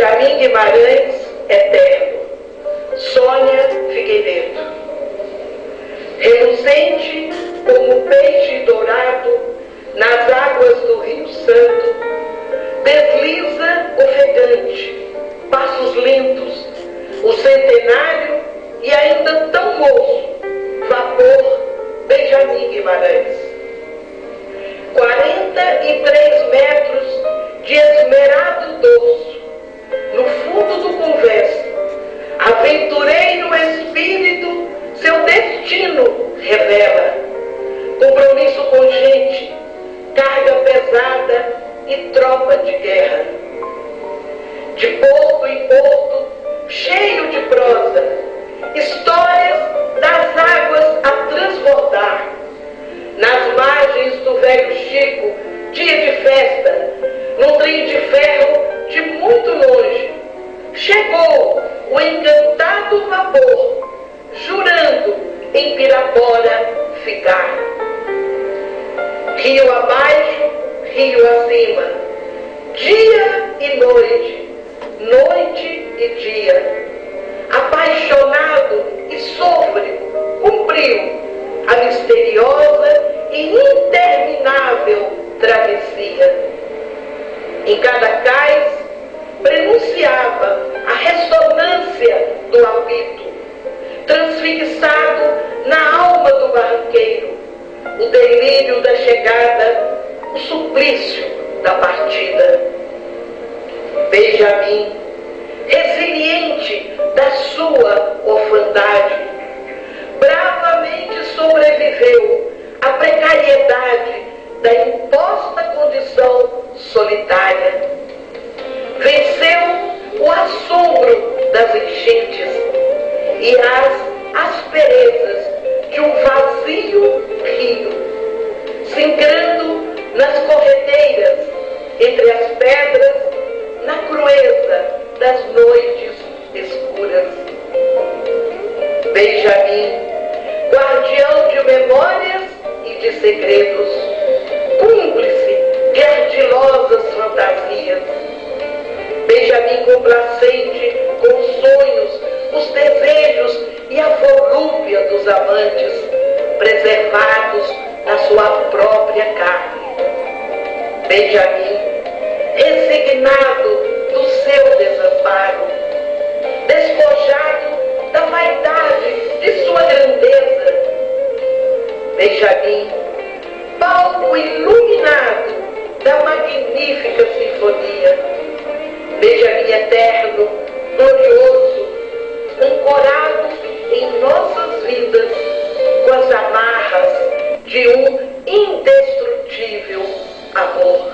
Benjamin Guimarães, eterno. Sônia Figueiredo. Reluzente como peixe dourado nas águas do Rio Santo, desliza ofegante, passos lentos, o centenário e ainda tão moço, vapor Benjamin Guimarães. 43 metros de esmerado dorso, no fundo do convés, aventureiro espírito seu destino revela. Compromisso com gente, carga pesada e tropa de guerra. De porto em porto, cheio de prosa, histórias das águas a transbordar. Nas margens do velho Chico, dia de festa, num trem de ferro de muito longe, chegou o encantado vapor, jurando em Pirapora ficar. Rio abaixo, rio acima, dia e noite, noite e dia, apaixonado e sôfrego, cumpriu a misteriosa e interminável travessia. Em cada cais, prenunciava a ressonância do apito, transfixado na alma do barranqueiro, o delírio da chegada, o suplício da partida. Benjamin, resiliente da sua orfandade, bravamente sobreviveu à precariedade da imposta condição solitária. Venceu o assombro das enchentes e as asperezas de um vazio rio, singrando nas corredeiras, entre as pedras, na crueza das noites escuras. Benjamin, guardião de memórias e de segredos, cúmplice de ardilosas fantasias. Benjamin complacente com os sonhos, os desejos e a volúpia dos amantes, preservados na sua própria carne. Benjamin, resignado do seu desamparo, despojado da vaidade de sua grandeza. Benjamin, palco iluminado da magnífica sinfonia. Benjamin eterno, glorioso, ancorado em nossas vidas com as amarras de um indestrutível amor.